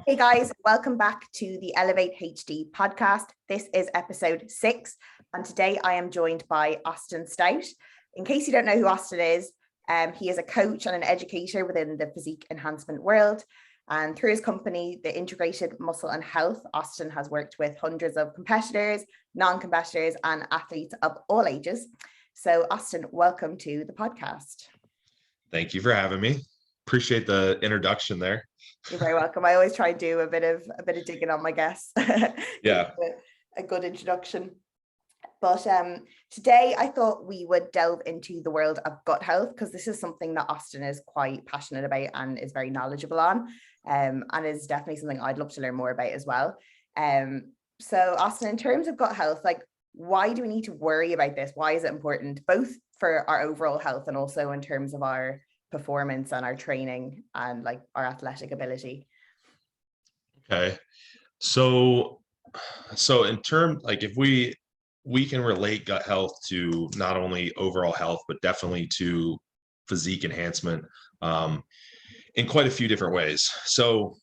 Hey guys, welcome back to the Elevate HD podcast. This is episode 6, and today I am joined by Austin Stout. In case you don't know who Austin is, he is a coach and an educator within the physique enhancement world. And through his company, the Integrated Muscle and Health, Austin has worked with hundreds of competitors, non-competitors, and athletes of all ages. So Austin, welcome to the podcast. Thank you for having me. Appreciate the introduction there. You're very welcome. I always try and do a bit of digging on my guests. Yeah. A good introduction. But today I thought we would delve into the world of gut health, because this is something that Austin is quite passionate about and is very knowledgeable on, and is definitely something I'd love to learn more about as well. So Austin, in terms of gut health, like, why do we need to worry about this? Why is it important, both for our overall health and also in terms of our performance and our training and like our athletic ability? Okay. So in terms, like, if we can relate gut health to not only overall health, but definitely to physique enhancement in quite a few different ways. So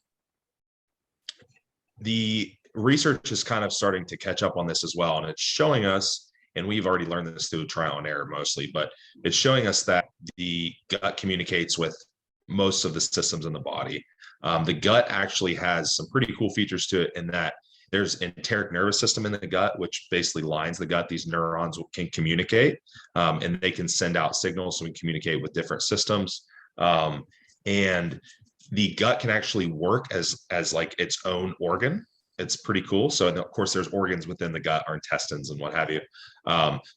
the research is kind of starting to catch up on this as well. And it's showing us, and we've already learned this through trial and error mostly, but it's showing us that the gut communicates with most of the systems in the body. The gut actually has some pretty cool features to it, in that there's enteric nervous system in the gut, which basically lines the gut. These neurons can communicate, and they can send out signals, so we communicate with different systems. And the gut can actually work as like its own organ. It's pretty cool. So, of course, there's organs within the gut, our intestines and what have you.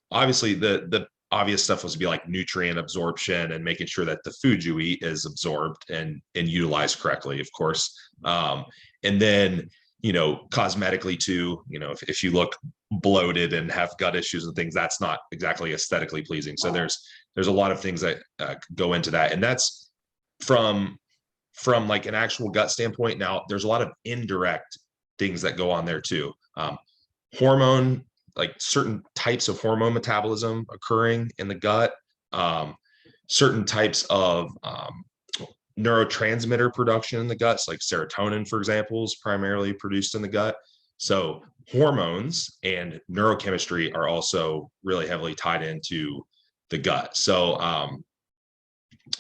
Obviously, the obvious stuff was to be like nutrient absorption and making sure that the food you eat is absorbed and utilized correctly, of course. And then, cosmetically too, if you look bloated and have gut issues and things, that's not exactly aesthetically pleasing. So there's a lot of things that go into that. And that's from like an actual gut standpoint. Now, there's a lot of indirect things that go on there too. Hormone, like certain types of hormone metabolism occurring in the gut, certain types of neurotransmitter production in the guts, like serotonin, for example, is primarily produced in the gut. So hormones and neurochemistry are also really heavily tied into the gut. So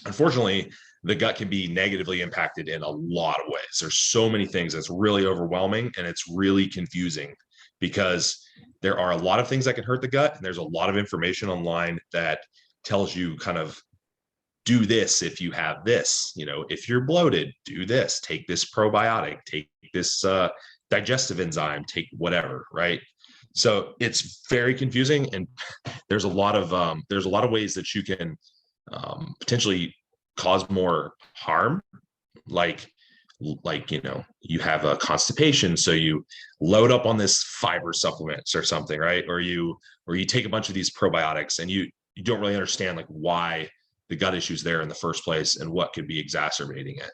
unfortunately, the gut can be negatively impacted in a lot of ways. There's so many things that's really overwhelming, and it's really confusing, because there are a lot of things that can hurt the gut, and there's a lot of information online that tells you kind of, do this if you have this, if you're bloated, do this, take this probiotic, take this digestive enzyme, take whatever, right? So it's very confusing, and there's a lot of ways that you can potentially cause more harm, like you have a constipation, so you load up on this fiber supplements or something, right? Or you take a bunch of these probiotics, and you don't really understand like why the gut issue's there in the first place and what could be exacerbating it.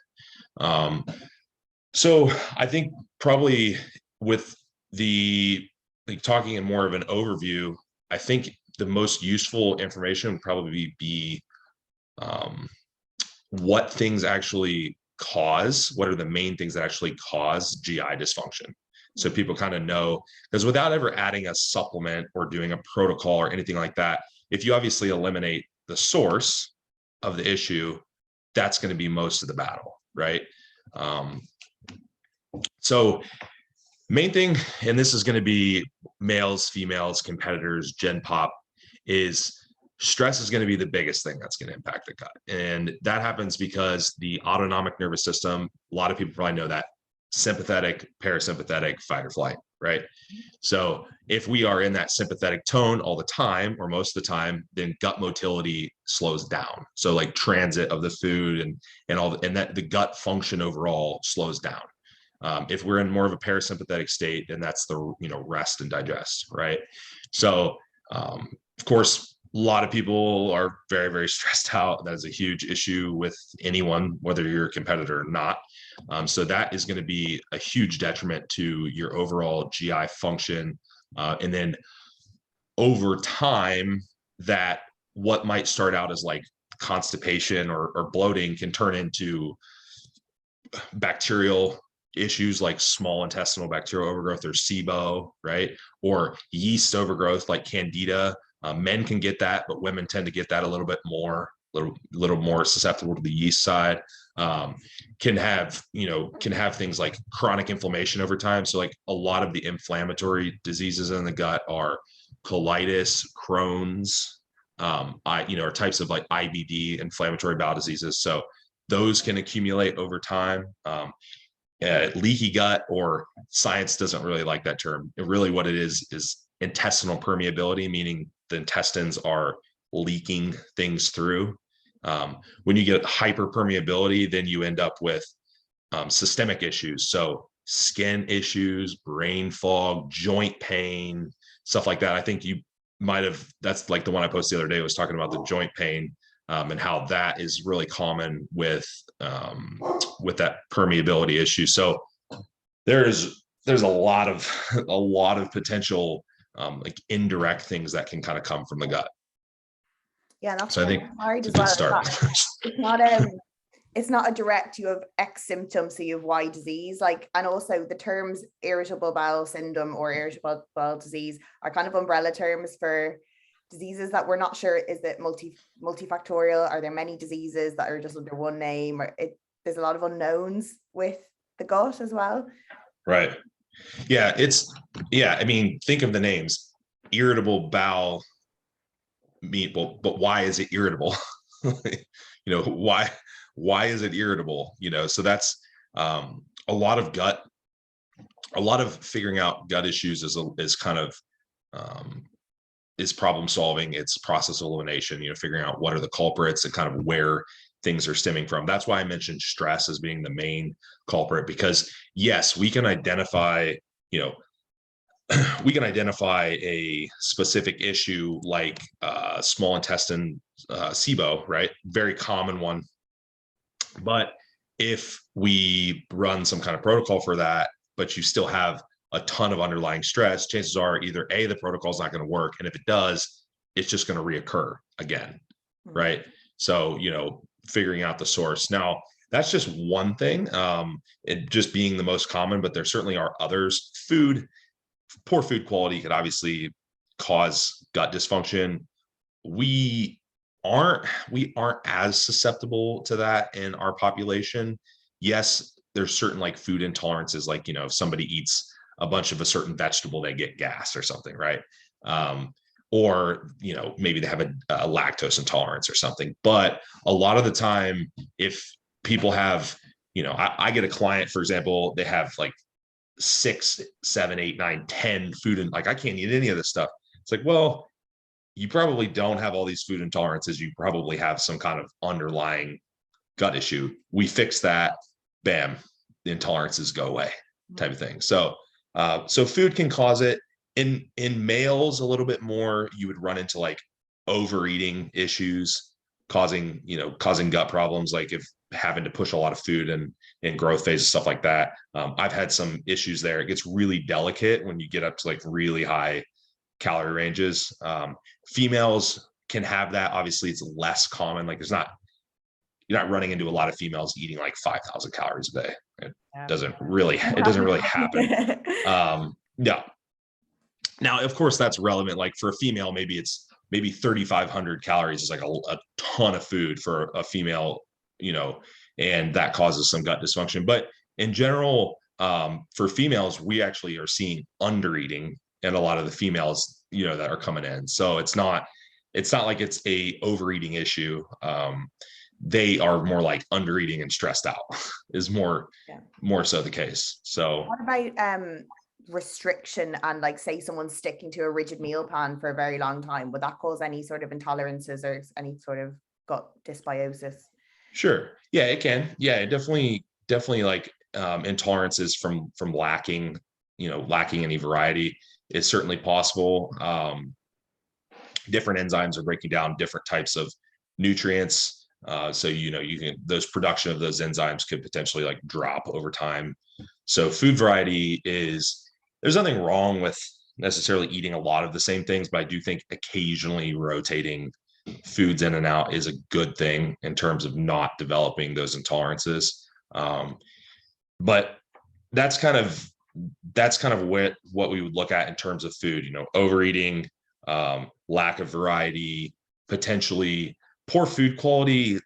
So I think probably with the talking in more of an overview, I think the most useful information would probably be what things actually what are the main things that actually cause GI dysfunction. So people kind of know, because without ever adding a supplement or doing a protocol or anything like that, if you obviously eliminate the source of the issue, that's going to be most of the battle, right? So main thing, and this is going to be males, females, competitors, Gen Pop, is stress is going to be the biggest thing that's going to impact the gut. And that happens because the autonomic nervous system, a lot of people probably know that, sympathetic, parasympathetic, fight or flight, right? So if we are in that sympathetic tone all the time, or most of the time, then gut motility slows down. So like transit of the food and that the gut function overall slows down. If we're in more of a parasympathetic state, then that's the rest and digest, right? So of course, a lot of people are very, very stressed out. That is a huge issue with anyone, whether you're a competitor or not. So that is going to be a huge detriment to your overall GI function. And then over time, that what might start out as like constipation or bloating can turn into bacterial issues like small intestinal bacterial overgrowth or SIBO, right? Or yeast overgrowth like Candida. Men can get that, but women tend to get that a little bit more, little more susceptible to the yeast side. Can have things like chronic inflammation over time. So like a lot of the inflammatory diseases in the gut are colitis, Crohn's, or types of like IBD, inflammatory bowel diseases. So those can accumulate over time. Leaky gut, or science doesn't really like that term. Really what it is intestinal permeability, meaning the intestines are leaking things through. When you get hyperpermeability, then you end up with systemic issues. So skin issues, brain fog, joint pain, stuff like that. I think you might have, that's like the one I posted the other day, was talking about the joint pain, and how that is really common with that permeability issue. So there's a lot of potential like indirect things that can kind of come from the gut. Yeah, that's so I think hard it's as a good well. start. It's not a direct, you have X symptoms, so you have Y disease. Like, and also the terms irritable bowel syndrome or irritable bowel disease are kind of umbrella terms for diseases that we're not sure, is it multifactorial? Are there many diseases that are just under one name? Or there's a lot of unknowns with the gut as well. Right. Yeah. I mean, think of the names. Irritable bowel but why is it irritable? Why is it irritable? So that's a lot of figuring out gut issues is kind of is problem solving. It's process elimination, figuring out what are the culprits and kind of where things are stemming from. That's why I mentioned stress as being the main culprit, because yes, we can identify, a specific issue like small intestine SIBO, right? Very common one. But if we run some kind of protocol for that, but you still have a ton of underlying stress, chances are either A, the protocol is not going to work. And if it does, it's just going to reoccur again, right? So, figuring out the source. Now, that's just one thing, it just being the most common, but there certainly are others. Poor food quality could obviously cause gut dysfunction. We aren't as susceptible to that in our population. Yes, there's certain like food intolerances, like, if somebody eats a bunch of a certain vegetable, they get gas or something, right? Or, maybe they have a lactose intolerance or something. But a lot of the time, if people have, I get a client, for example, they have like 6, 7, 8, 9, 10 food, and like, I can't eat any of this stuff. It's like, well, you probably don't have all these food intolerances. You probably have some kind of underlying gut issue. We fix that, bam, the intolerances go away, type of thing. So food can cause it. In males, a little bit more, you would run into like overeating issues causing gut problems, like if having to push a lot of food and in growth phases, stuff like that. I've had some issues there. It gets really delicate when you get up to like really high calorie ranges. Females can have that. Obviously, it's less common. Like you're not running into a lot of females eating like 5,000 calories a day. It doesn't really happen. No. Now, of course, that's relevant. Like for a female, maybe 3,500 calories is like a ton of food for a female, and that causes some gut dysfunction. But in general, for females, we actually are seeing undereating in a lot of the females, that are coming in. So it's not like it's a overeating issue. They are more like undereating and stressed out is more so the case. So what about restriction and like, say someone's sticking to a rigid meal plan for a very long time, would that cause any sort of intolerances or any sort of gut dysbiosis? Sure. Yeah, it can. Yeah, it definitely like intolerances from lacking any variety is certainly possible. Different enzymes are breaking down different types of nutrients. So, you can, those production of those enzymes could potentially like drop over time. So food variety there's nothing wrong with necessarily eating a lot of the same things, but I do think occasionally rotating foods in and out is a good thing in terms of not developing those intolerances. But that's kind of what we would look at in terms of food, overeating, lack of variety, potentially poor food quality.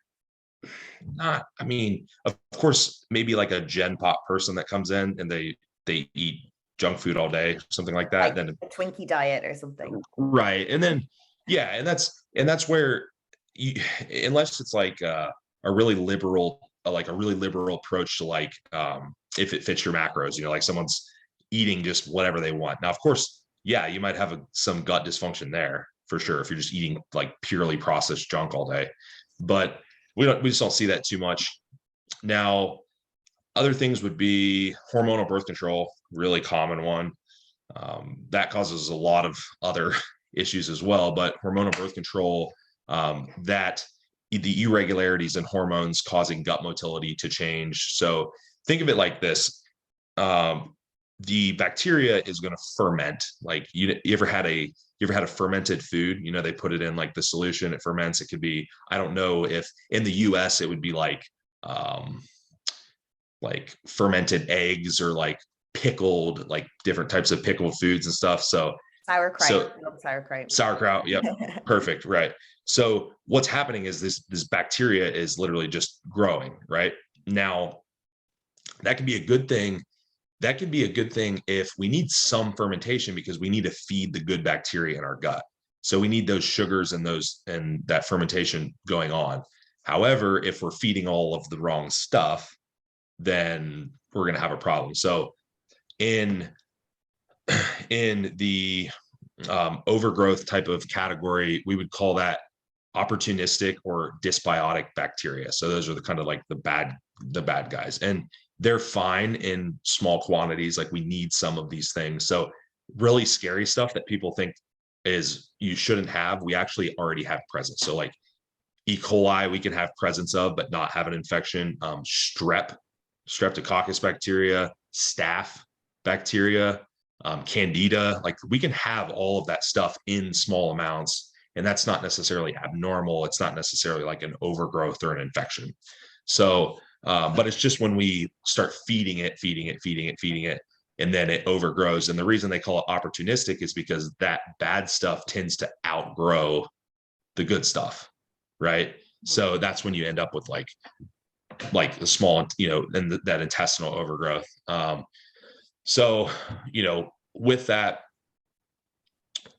Of course, maybe like a Gen Pop person that comes in and they eat junk food all day, something like that. Like then a Twinkie diet or something. Right. And then, yeah, and that's where you, unless it's like a really liberal approach to like, if it fits your macros, like someone's eating just whatever they want. Now, of course, yeah, you might have some gut dysfunction there for sure if you're just eating like purely processed junk all day. But we just don't see that too much. Now, other things would be hormonal birth control, really common one. That causes a lot of other issues as well, but hormonal birth control, that the irregularities in hormones causing gut motility to change. So think of it like this. The bacteria is going to ferment. Like you ever had a fermented food? They put it in like the solution, it ferments. It could be, I don't know if in the US it would be like fermented eggs or like pickled, like different types of pickled foods and stuff. So sauerkraut. Yep. Perfect. Right. So what's happening is this bacteria is literally just growing, right? Now that can be a good thing. That can be a good thing if we need some fermentation because we need to feed the good bacteria in our gut. So we need those sugars and that fermentation going on. However, if we're feeding all of the wrong stuff, then we're going to have a problem. So in the overgrowth type of category, we would call that opportunistic or dysbiotic bacteria. So those are the kind of like the bad guys, and they're fine in small quantities. Like we need some of these things. So really scary stuff that people think is you shouldn't have, we actually already have present. So like E. coli, we can have presence of, but not have an infection. Streptococcus bacteria, staph bacteria, candida, like we can have all of that stuff in small amounts, and that's not necessarily abnormal. It's not necessarily like an overgrowth or an infection. So, but it's just when we start feeding it, and then it overgrows. And the reason they call it opportunistic is because that bad stuff tends to outgrow the good stuff, right? So that's when you end up with like the small, and that intestinal overgrowth. So, with that,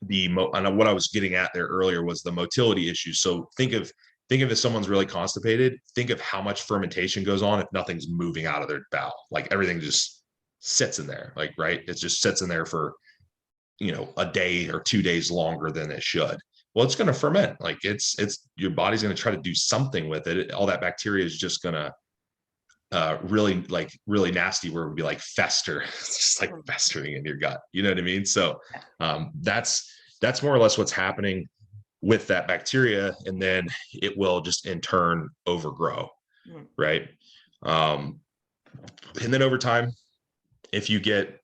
and what I was getting at there earlier was the motility issue. So think of if someone's really constipated, think of how much fermentation goes on if nothing's moving out of their bowel. Like everything just sits in there, like, right? It just sits in there for, a day or 2 days longer than it should. Well, it's going to ferment. Like it's your body's going to try to do something with it. All that bacteria is just going to really nasty, where it would be like fester. It's just like festering in your gut. You know what I mean? So that's more or less what's happening with that bacteria, and then it will just in turn overgrow, right? And then over time, if you get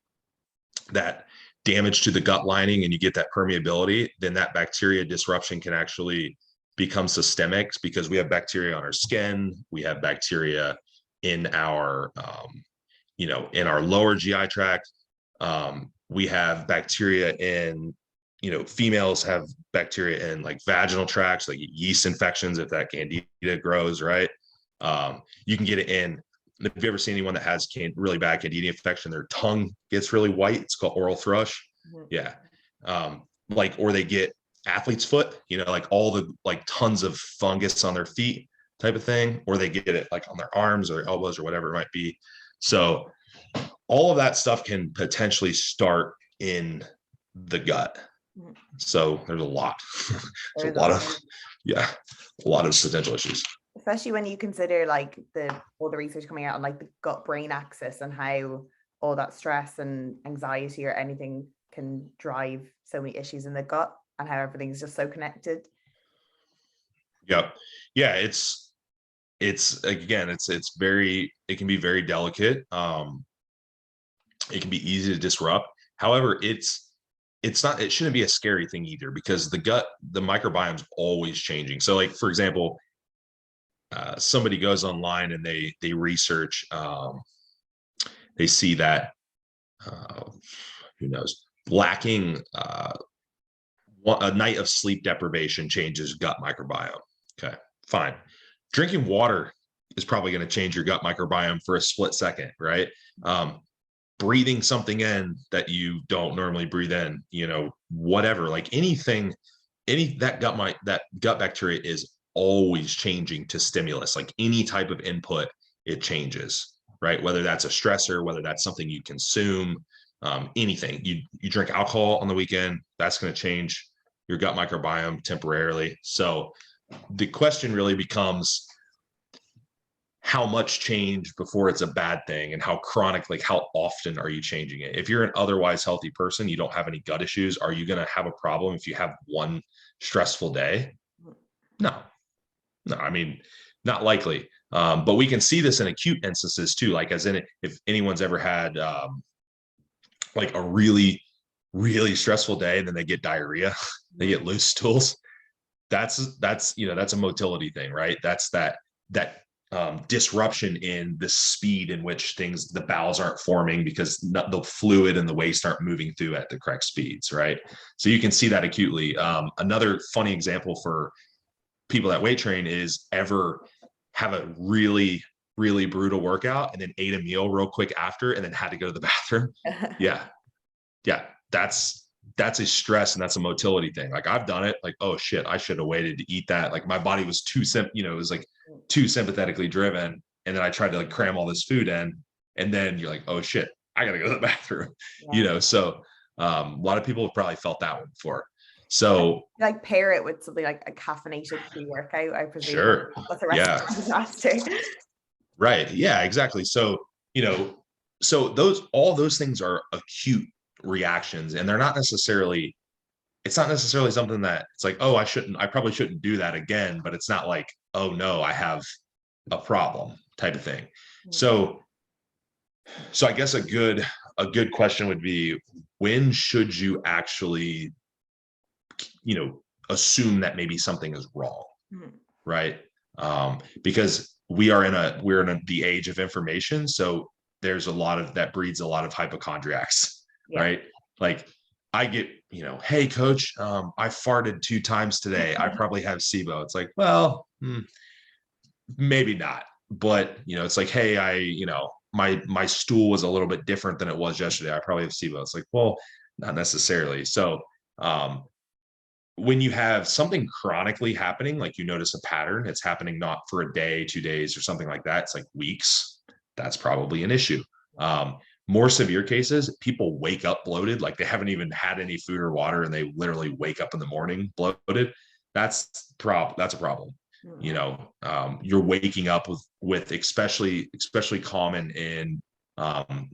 that damage to the gut lining and you get that permeability, then that bacteria disruption can actually become systemic, because we have bacteria on our skin, we have bacteria in our in our lower GI tract, we have bacteria in, females have bacteria in like vaginal tracts, like yeast infections if that candida grows, right? You can get it in, if you've ever seen anyone that has really bad candida infection, their tongue gets really white. It's called oral thrush. Yeah. Or they get athlete's foot, like all the like tons of fungus on their feet type of thing, or they get it like on their arms or elbows or whatever it might be. So all of that stuff can potentially start in the gut. So there's a lot, a lot of potential issues. Especially when you consider like all the research coming out on like the gut-brain axis and how all that stress and anxiety or anything can drive so many issues in the gut, and how everything's just so connected. Yep. Yeah. It's again, it can be very delicate. It can be easy to disrupt. However, it shouldn't be a scary thing either, because the microbiome is always changing. So like, for example, somebody goes online and they research they see that, who knows, lacking a night of sleep deprivation changes gut microbiome. Okay, fine. Drinking water is probably going to change your gut microbiome for a split second, right? Breathing something in that you don't normally breathe in, whatever, like anything, that gut bacteria is always changing to stimulus. Like any type of input, it changes, right? Whether that's a stressor, whether that's something you consume, anything. You drink alcohol on the weekend, that's going to change your gut microbiome temporarily. So the question really becomes, how much change before it's a bad thing, and how chronic, like how often are you changing it? If you're an otherwise healthy person, you don't have any gut issues, are you going to have a problem if you have one stressful day? No, I mean, not likely. But we can see this in acute instances too, like as in if anyone's ever had like a really, really stressful day, and then they get diarrhea, they get loose stools. That's a motility thing, right? That's that disruption in the speed in which the bowels aren't forming because the fluid and the waste aren't moving through at the correct speeds, right? So you can see that acutely. Another funny example for people that weight train is ever have a really, really brutal workout and then ate a meal real quick after and then had to go to the bathroom. Yeah. That's a stress, and that's a motility thing. Like I've done it, like, oh shit, I should have waited to eat that. Like my body was it was like too sympathetically driven. And then I tried to like cram all this food in, and then you're like, oh shit, I gotta go to the bathroom. So a lot of people have probably felt that one before. So like pair it with something like a caffeinated pre-workout, I presume. Sure. That's a recipe disaster. Right. Yeah, exactly. So, all those things are acute reactions, and they're not necessarily, it's not necessarily something that it's like, oh, I probably shouldn't do that again, but it's not like, oh no, I have a problem type of thing. So I guess a good question would be, when should you actually, assume that maybe something is wrong, right? Because we're in the age of information. So there's a lot of that breeds a lot of hypochondriacs, right? Like I get, hey coach, I farted 2 times today. I probably have SIBO. It's like, well, maybe not, but it's like, hey, my stool was a little bit different than it was yesterday. I probably have SIBO. It's like, well, not necessarily. So, when you have something chronically happening, like you notice a pattern, it's happening not for a day, 2 days, or something like that. It's like weeks. That's probably an issue. More severe cases, people wake up bloated, like they haven't even had any food or water, and they literally wake up in the morning bloated. That's a problem. You're waking up with especially common in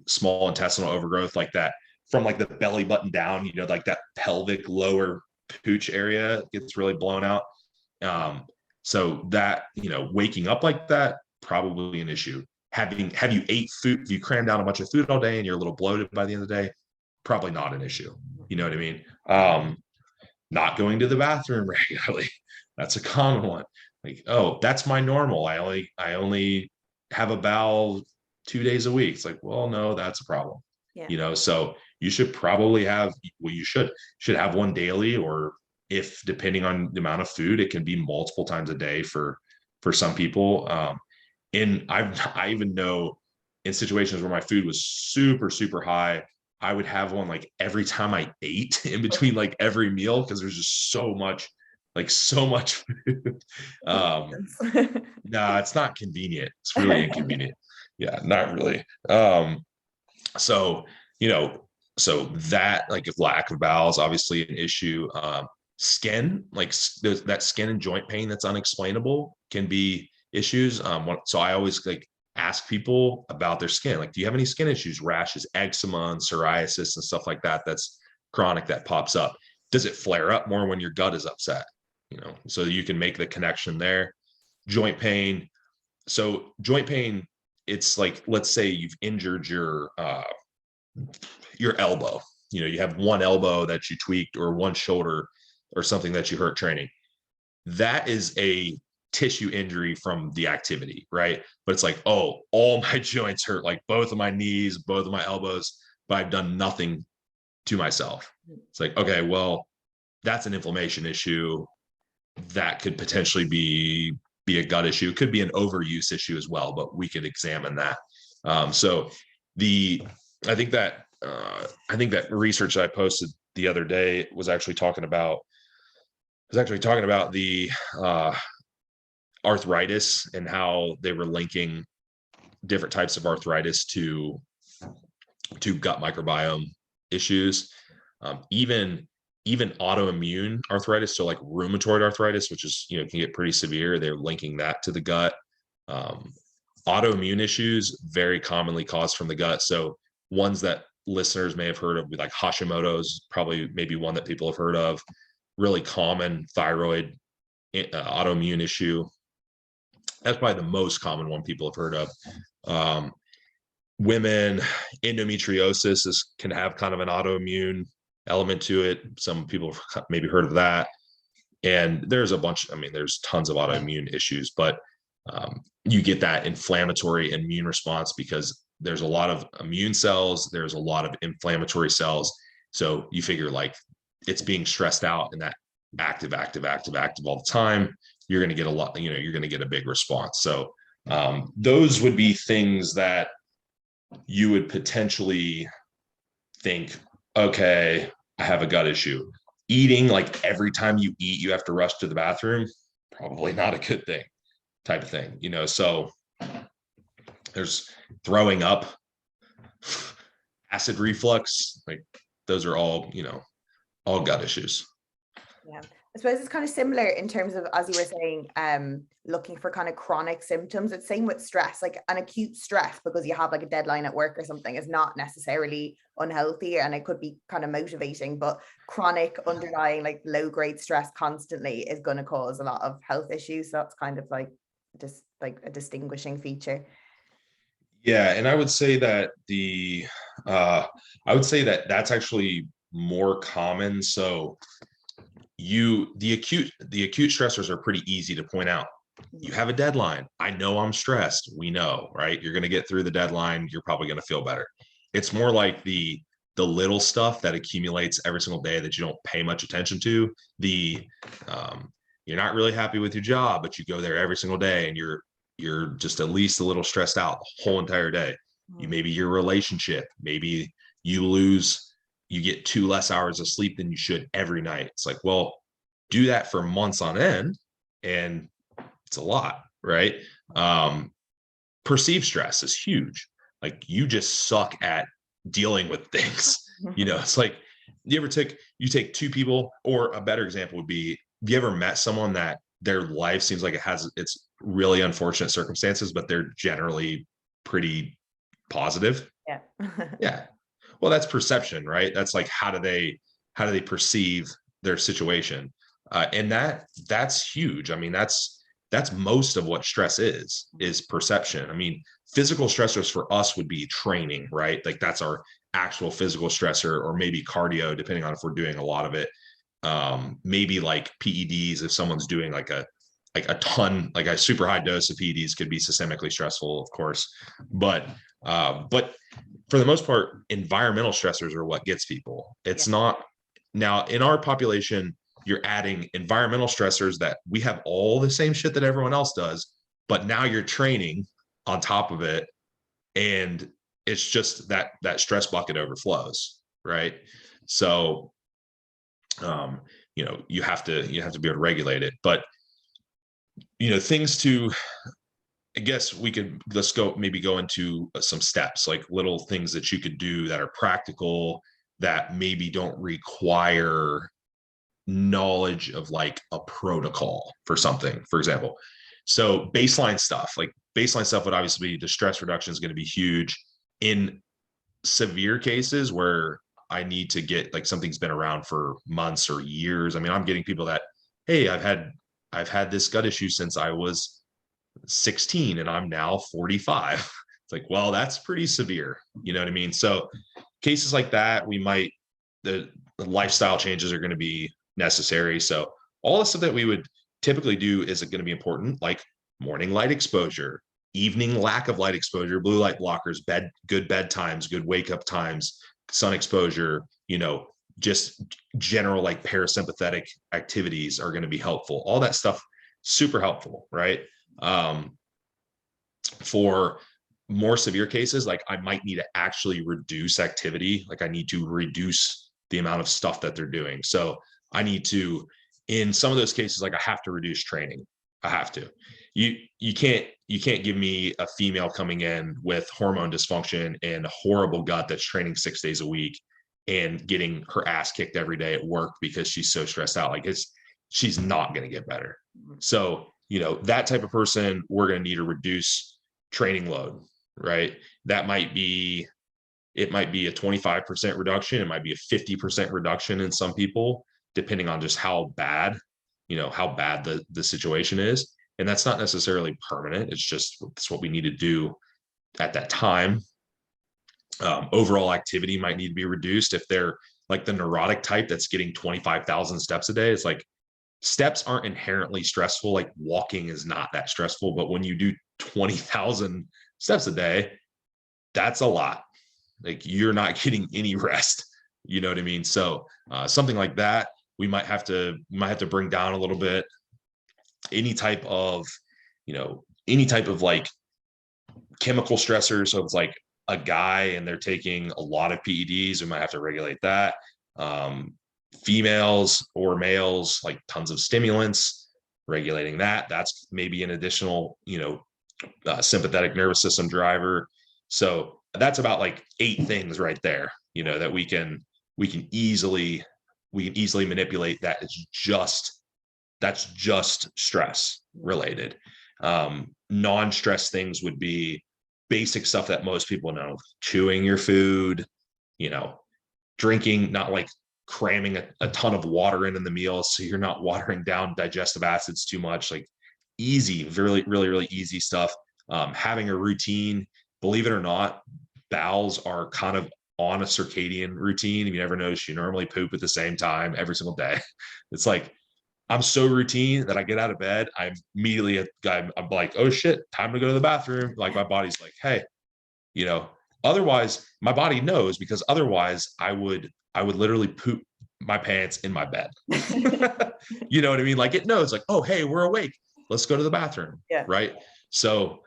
small intestinal overgrowth, like that from like the belly button down, like that pelvic lower pooch area gets really blown out. So that, waking up like that, probably an issue. Have you ate food? If you cram down a bunch of food all day and you're a little bloated by the end of the day, probably not an issue. You know what I mean? Not going to the bathroom regularly. That's a common one. Like, oh, that's my normal. I only have a bowel 2 days a week. It's like, well, no, that's a problem. So you should probably have, you should have one daily, or if depending on the amount of food, it can be multiple times a day for some people. And I even know in situations where my food was super, super high, I would have one like every time I ate, in between like every meal, because there's just so much food. No, it's not convenient. It's really inconvenient. Yeah, not really. So that, like, if lack of bowels, obviously an issue. Skin, like that skin and joint pain that's unexplainable can be issues. So I always like ask people about their skin. Like, do you have any skin issues, rashes, eczema, and psoriasis and stuff like that? That's chronic, that pops up. Does it flare up more when your gut is upset? So you can make the connection there. Joint pain. So joint pain, it's like, let's say you've injured your elbow. You have one elbow that you tweaked, or one shoulder or something that you hurt training. That is a tissue injury from the activity, right? But it's like, oh, all my joints hurt, like both of my knees, both of my elbows, but I've done nothing to myself. It's like, okay, well, that's an inflammation issue. That could potentially be a gut issue. It could be an overuse issue as well, but we could examine that. So I think that research that I posted the other day was actually talking about the arthritis and how they were linking different types of arthritis to gut microbiome issues. Even autoimmune arthritis, so like rheumatoid arthritis, which is, can get pretty severe. They're linking that to the gut. Autoimmune issues very commonly caused from the gut. So ones that listeners may have heard of, like Hashimoto's, probably maybe one that people have heard of. Really common thyroid autoimmune issue. That's probably the most common one people have heard of. Women, endometriosis can have kind of an autoimmune element to it. Some people have maybe heard of that. And there's there's tons of autoimmune issues, but you get that inflammatory immune response because there's a lot of immune cells, there's a lot of inflammatory cells. So you figure like it's being stressed out and that active all the time, you're going to get a lot, you're going to get a big response. So those would be things that you would potentially think, okay, I have a gut issue. Eating, like every time you eat, you have to rush to the bathroom, probably not a good thing type of thing, so there's throwing up, acid reflux, like those are all, all gut issues. Yeah, I suppose it's kind of similar in terms of, as you were saying, looking for kind of chronic symptoms. It's same with stress, like an acute stress because you have like a deadline at work or something is not necessarily unhealthy and it could be kind of motivating, but chronic underlying like low grade stress constantly is going to cause a lot of health issues. So that's kind of like just like a distinguishing feature. Yeah, and I would say that that's actually more common. So the acute stressors are pretty easy to point out. You have a deadline. I know I'm stressed. We know, right? You're going to get through the deadline. You're probably going to feel better. It's more like the little stuff that accumulates every single day that you don't pay much attention to. You're not really happy with your job, but you go there every single day and you're just at least a little stressed out the whole entire day. Maybe your relationship, maybe you get 2 less hours of sleep than you should every night. It's like, well, do that for months on end and it's a lot, right? Perceived stress is huge. Like you just suck at dealing with things. It's like you take 2 people, or a better example would be, have you ever met someone that their life seems like it's really unfortunate circumstances, but they're generally pretty positive? Yeah. Yeah. Well, that's perception, right? That's like, how do they perceive their situation? And that's huge. I mean, that's most of what stress is perception. I mean, physical stressors for us would be training, right? Like that's our actual physical stressor, or maybe cardio, depending on if we're doing a lot of it. Maybe like PEDs, if someone's doing like a super high dose of PEDs could be systemically stressful, of course. But for the most part, environmental stressors are what gets people. It's not. Now in our population, you're adding environmental stressors that we have all the same shit that everyone else does, but now you're training on top of it. And it's just that stress bucket overflows, right? So, you have to be able to regulate it, but things to, I guess let's go into some steps, like little things that you could do that are practical, that maybe don't require knowledge of like a protocol for something, for example. So baseline stuff would obviously be, the stress reduction is going to be huge. In severe cases where I need to get, like, something's been around for months or years. I mean, I'm getting people that, hey, I've had this gut issue since I was 16 and I'm now 45. It's like, well, that's pretty severe. You know what I mean? So cases like that, the lifestyle changes are going to be necessary. So all the stuff that we would typically do is going to be important, like morning light exposure, evening lack of light exposure, blue light blockers, good bedtimes, good wake up times, sun exposure, just general like parasympathetic activities are going to be helpful. All that stuff, super helpful, right? For more severe cases, like I might need to actually reduce activity. Like I need to reduce the amount of stuff that they're doing. So I need to, in some of those cases, like I have to reduce training. I have to. You can't give me a female coming in with hormone dysfunction and a horrible gut that's training 6 days a week and getting her ass kicked every day at work because she's so stressed out. Like she's not going to get better. So, that type of person, we're going to need to reduce training load, right? It might be a 25% reduction. It might be a 50% reduction in some people, depending on just how bad the situation is. And that's not necessarily permanent. It's what we need to do at that time. Overall activity might need to be reduced. If they're like the neurotic type that's getting 25,000 steps a day, it's like steps aren't inherently stressful. Like walking is not that stressful, but when you do 20,000 steps a day, that's a lot. Like you're not getting any rest. You know what I mean? So something like that, we might have to bring down a little bit. Any type of like chemical stressors. So it's like a guy and they're taking a lot of PEDs, we might have to regulate that. Females or males, like tons of stimulants, regulating that. That's maybe an additional, sympathetic nervous system driver. So that's about like 8 things right there, that we can easily manipulate. That's just stress related. Non-stress things would be basic stuff that most people know: chewing your food, drinking, not like cramming a ton of water in the meal, so you're not watering down digestive acids too much. Like easy, really, really, really easy stuff. Having a routine. Believe it or not, bowels are kind of on a circadian routine. If you never notice, you normally poop at the same time every single day. It's like, I'm so routine that I get out of bed, I'm like, oh shit, time to go to the bathroom. Like my body's like, hey, otherwise my body knows, because otherwise I would literally poop my pants in my bed. You know what I mean? Like it knows, like, oh, hey, we're awake. Let's go to the bathroom. Yeah. Right. So,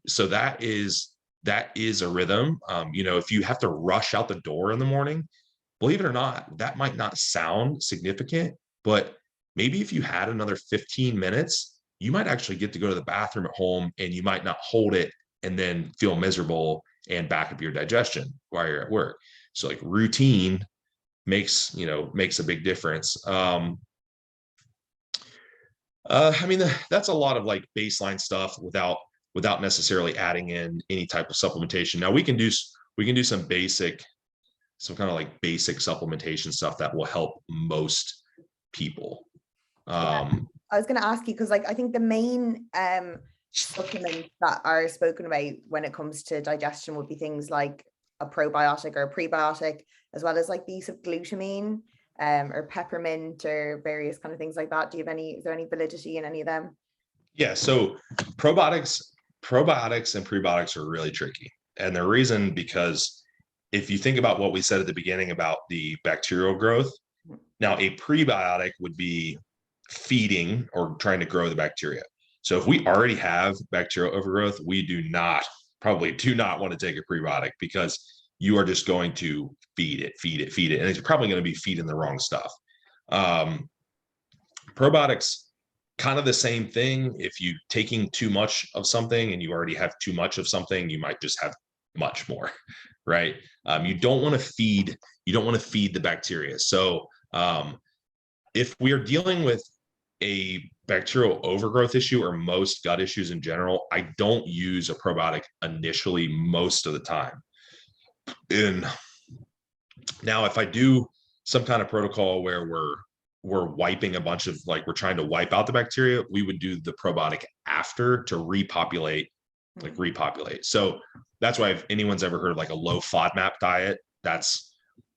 so that is a rhythm. If you have to rush out the door in the morning, believe it or not, that might not sound significant, but maybe if you had another 15 minutes, you might actually get to go to the bathroom at home, and you might not hold it and then feel miserable and back up your digestion while you're at work. So like routine makes a big difference. That's a lot of like baseline stuff without necessarily adding in any type of supplementation. Now we can do some kind of like basic supplementation stuff that will help most people. I was going to ask you, because like I think the main supplements that are spoken about when it comes to digestion would be things like a probiotic or a prebiotic, as well as like the use of glutamine or peppermint or various kind of things like that. Is there any validity in any of them? Yeah, so probiotics and prebiotics are really tricky. And the reason, because if you think about what we said at the beginning about the bacterial growth, now a prebiotic would be feeding or trying to grow the bacteria. So if we already have bacterial overgrowth, we probably do not want to take a prebiotic, because you are just going to feed it. And it's probably going to be feeding the wrong stuff. Probiotics, kind of the same thing. If you're taking too much of something and you already have too much of something, you might just have much more, right? You don't want to feed the bacteria. So if we are dealing with a bacterial overgrowth issue, or most gut issues in general, I don't use a probiotic initially most of the time. And now if I do some kind of protocol where we're wiping a bunch of, like, we're trying to wipe out the bacteria, we would do the probiotic after to repopulate. So that's why, if anyone's ever heard of like a low FODMAP diet, that's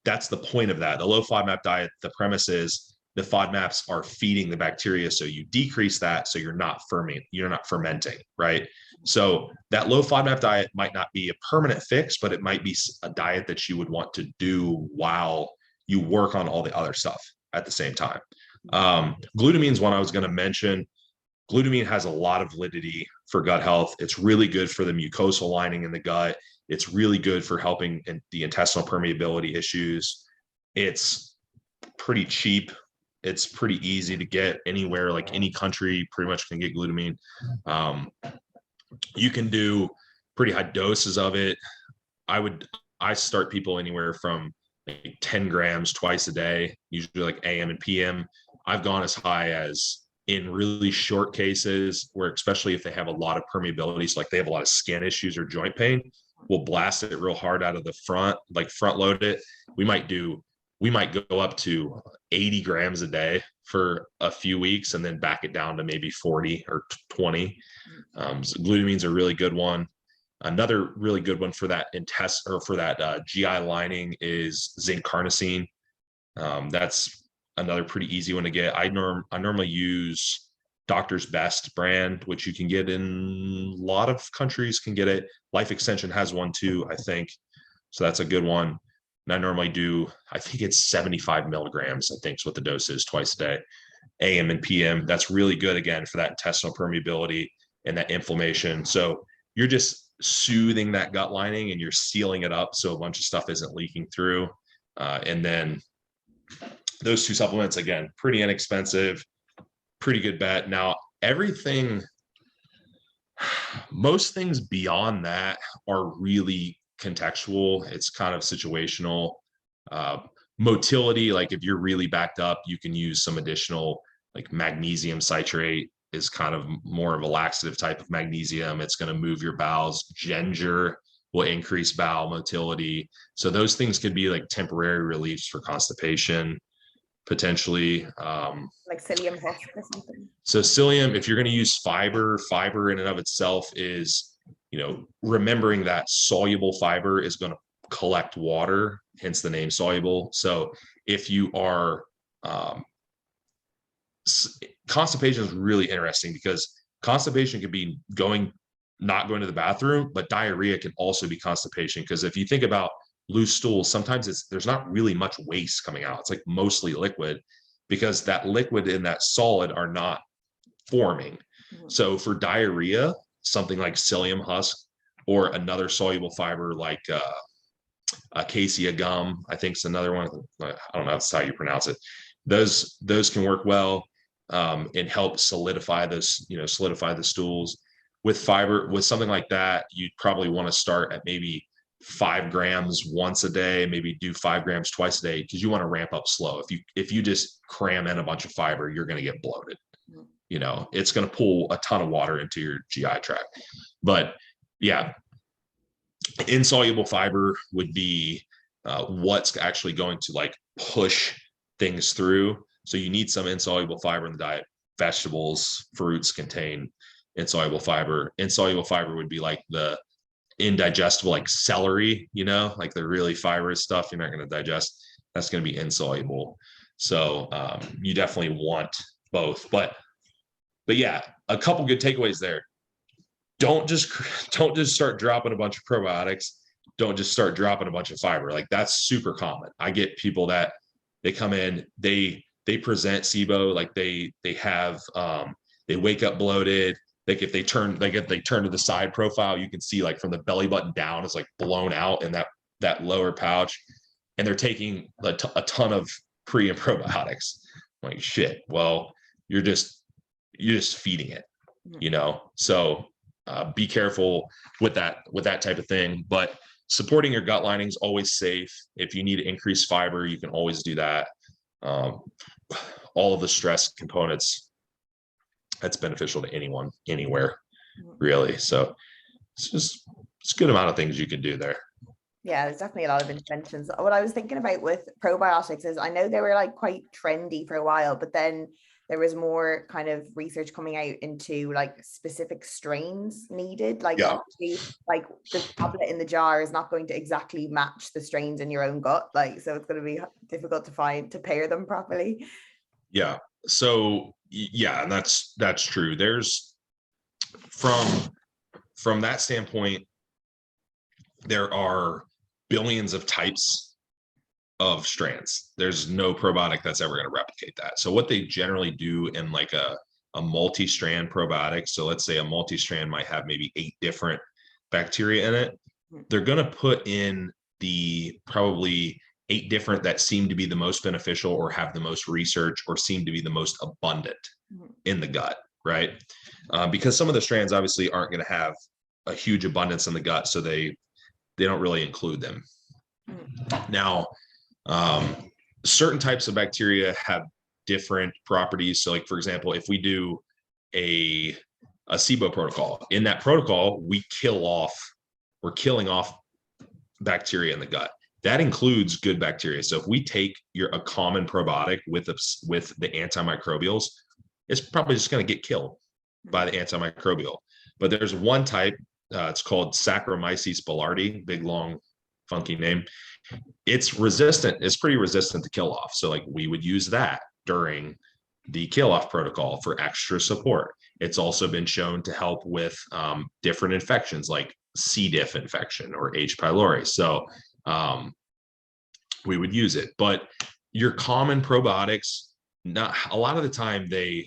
the point of that. The low FODMAP diet, the premise is the FODMAPs are feeding the bacteria. So you decrease that. So you're not fermenting, right? So that low FODMAP diet might not be a permanent fix, but it might be a diet that you would want to do while you work on all the other stuff at the same time. Glutamine is one I was going to mention. Glutamine has a lot of validity for gut health. It's really good for the mucosal lining in the gut. It's really good for helping in the intestinal permeability issues. It's pretty cheap. It's pretty easy to get anywhere, like any country pretty much can get glutamine. You can do pretty high doses of it. I start people anywhere from like 10 grams twice a day, usually like AM and PM. I've gone as high as, in really short cases, where especially if they have a lot of permeability, so like they have a lot of skin issues or joint pain, we'll blast it real hard out of the front, like front load it. We might go up to 80 grams a day for a few weeks and then back it down to maybe 40 or 20. So glutamine's a really good one. Another really good one for that GI lining is zinc carnosine. That's another pretty easy one to get. I normally use Doctor's Best brand, which you can get in a lot of countries can get it. Life Extension has one too, I think. So that's a good one. And I normally do, I think it's 75 milligrams, I think is what the dose is, twice a day, AM and PM. That's really good, again, for that intestinal permeability and that inflammation. So you're just soothing that gut lining and you're sealing it up so a bunch of stuff isn't leaking through. And then those two supplements, again, pretty inexpensive, pretty good bet. Now, most things beyond that are really contextual. It's kind of situational. Motility, like if you're really backed up, you can use some additional, like magnesium citrate is kind of more of a laxative type of magnesium. It's going to move your bowels. Ginger will increase bowel motility. So those things could be like temporary reliefs for constipation, potentially. Like psyllium husk or something. So psyllium, if you're going to use fiber in and of itself is, remembering that soluble fiber is going to collect water, hence the name soluble. So if you are, constipation is really interesting because constipation could be not going to the bathroom, but diarrhea can also be constipation. Because if you think about loose stools, sometimes there's not really much waste coming out. It's like mostly liquid because that liquid and that solid are not forming. Mm-hmm. So for diarrhea, something like psyllium husk or another soluble fiber like acacia gum, I think is another one. I don't know if that's how you pronounce it. Those can work well and help solidify solidify the stools. With fiber, with something like that, you'd probably want to start at maybe 5 grams once a day, maybe do 5 grams twice a day, because you want to ramp up slow. If you just cram in a bunch of fiber, you're going to get bloated. It's going to pull a ton of water into your GI tract. But yeah, insoluble fiber would be what's actually going to like push things through. So you need some insoluble fiber in the diet. Vegetables, fruits contain insoluble fiber. Insoluble fiber would be like the indigestible, like celery, like the really fibrous stuff you're not going to digest. That's going to be insoluble. So you definitely want both. But yeah, a couple good takeaways there. Don't just start dropping a bunch of probiotics. Don't just start dropping a bunch of fiber. Like that's super common. I get people that they come in, they present SIBO, like they have they wake up bloated. Like if they turn to the side profile, you can see like from the belly button down is like blown out in that lower pouch, and they're taking a ton of pre and probiotics. I'm like, shit. Well, you're just feeding it, So be careful with that type of thing. But supporting your gut lining is always safe. If you need to increase fiber, you can always do that. All of the stress components, that's beneficial to anyone, anywhere, really. So it's a good amount of things you can do there. Yeah, there's definitely a lot of interventions. What I was thinking about with probiotics is I know they were like quite trendy for a while, but then there was more kind of research coming out into like specific strains needed. Like, obviously, like the tablet in the jar is not going to exactly match the strains in your own gut. Like, so it's going to be difficult to pair them properly. Yeah. So yeah, and that's true. There's from that standpoint, there are billions of types of strands. There's no probiotic that's ever going to replicate that. So what they generally do in like a multi-strand probiotic, so let's say a multi-strand might have maybe 8 different bacteria in it. They're going to put in the probably 8 different that seem to be the most beneficial or have the most research or seem to be the most abundant in the gut, right? Because some of the strands obviously aren't going to have a huge abundance in the gut, so they don't really include them. Now, certain types of bacteria have different properties. So like, for example, if we do a SIBO protocol, in that protocol, we're killing off bacteria in the gut. That includes good bacteria. So if we take a common probiotic with the antimicrobials, it's probably just going to get killed by the antimicrobial. But there's one type, it's called Saccharomyces boulardii, big, long, funky name. It's pretty resistant to kill off. So like we would use that during the kill off protocol for extra support. It's also been shown to help with different infections like C. diff infection or H. pylori. So we would use it. But your common probiotics, not a lot of the time the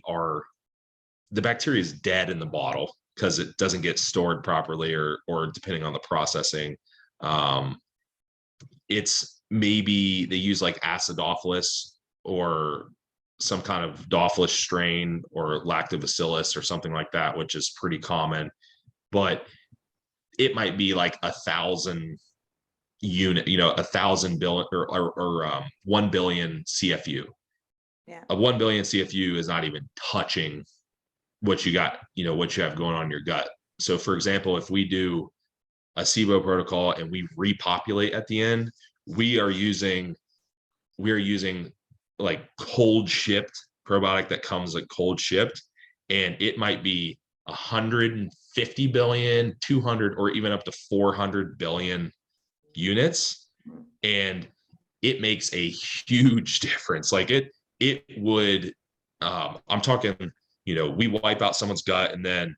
bacteria is dead in the bottle because it doesn't get stored properly or depending on the processing. It's maybe they use like acidophilus or some kind of Dophilus strain or lactobacillus or something like that, which is pretty common, but it might be like 1,000 unit, 1,000 billion or 1 billion CFU. Yeah. A 1 billion CFU is not even touching what you got, what you have going on in your gut. So for example, if we do a SIBO protocol and we repopulate at the end, we are using like cold shipped probiotic that comes like cold shipped, and it might be 150 billion, 200, or even up to 400 billion units. And it makes a huge difference. Like it would, I'm talking, we wipe out someone's gut, and then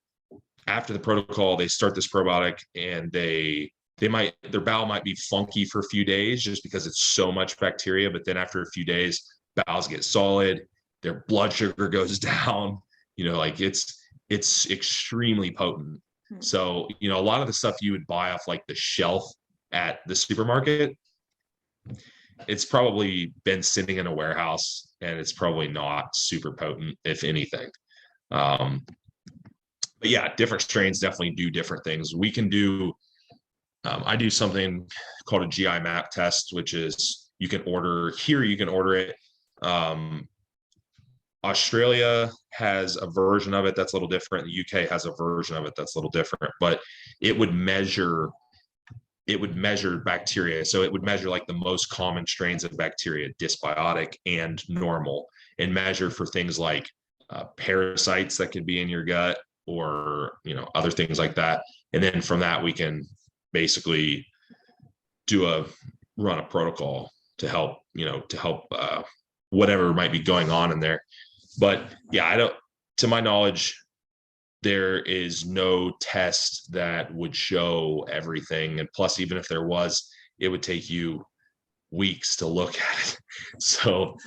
after the protocol, they start this probiotic and their bowel might be funky for a few days just because it's so much bacteria. But then after a few days, bowels get solid, their blood sugar goes down, like it's extremely potent. So, a lot of the stuff you would buy off like the shelf at the supermarket, it's probably been sitting in a warehouse and it's probably not super potent, if anything. But yeah, different strains definitely do different things. We can do, I do something called a GI map test, which is you can order it. Australia has a version of it that's a little different. The UK has a version of it that's a little different, but it would measure bacteria. So it would measure like the most common strains of bacteria, dysbiotic and normal, and measure for things like parasites that could be in your gut or, other things like that. And then from that, we can basically run a protocol to help whatever might be going on in there. But yeah, to my knowledge, there is no test that would show everything. And plus, even if there was, it would take you weeks to look at it. So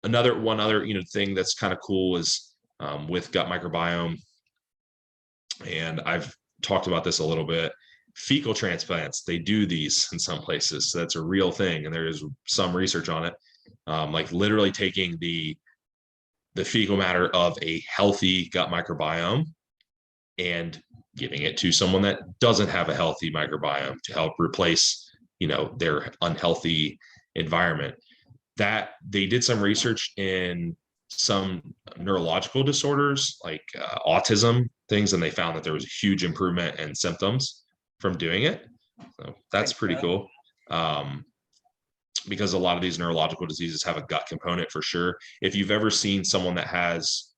one other thing that's kind of cool is with gut microbiome, and I've talked about this a little bit, fecal transplants. They do these in some places. So that's a real thing. And there is some research on it. Like literally taking the fecal matter of a healthy gut microbiome and giving it to someone that doesn't have a healthy microbiome to help replace, their unhealthy environment. That they did some research in some neurological disorders like autism things, and they found that there was a huge improvement in symptoms from doing it. So that's pretty cool. Because a lot of these neurological diseases have a gut component for sure. If you've ever seen someone that has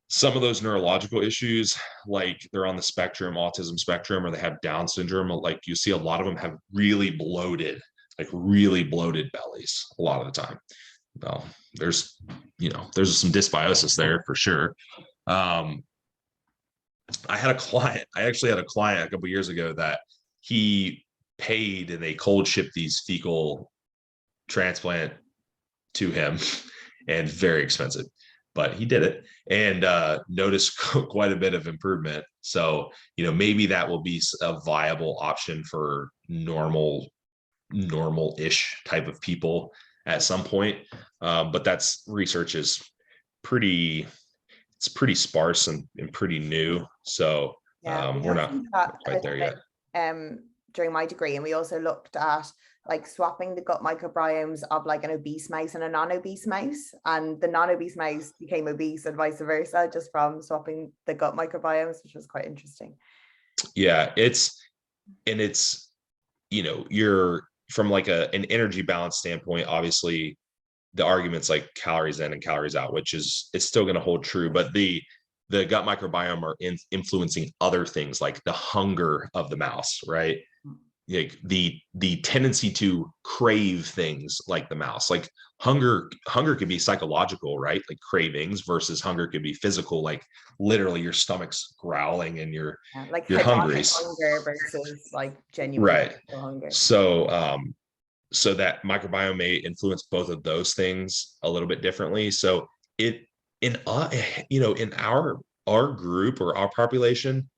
some of those neurological issues, like they're on the autism spectrum, or they have Down syndrome, like you see a lot of them have really bloated bellies a lot of the time. well, there's some dysbiosis there for sure. I actually had a client a couple of years ago that he paid and they cold shipped these fecal transplant to him and very expensive, but he did it and noticed quite a bit of improvement. So, maybe that will be a viable option for normal-ish type of people at some point. But that's research is pretty sparse and pretty new. So we're not quite there yet. During my degree, and we also looked at like swapping the gut microbiomes of like an obese mouse and a non-obese mouse, and the non-obese mouse became obese and vice versa just from swapping the gut microbiomes, which was quite interesting. Yeah, you're from like an energy balance standpoint, obviously the argument's like calories in and calories out, which it's still going to hold true, but the gut microbiome are influencing other things like the hunger of the mouse, right? Like the tendency to crave things like the mouse, like hunger could be psychological, right? Like cravings versus hunger could be physical, like literally your stomach's growling and you're hungry. Hunger versus like genuine right hunger. So that microbiome may influence both of those things a little bit differently. So in our group or our population,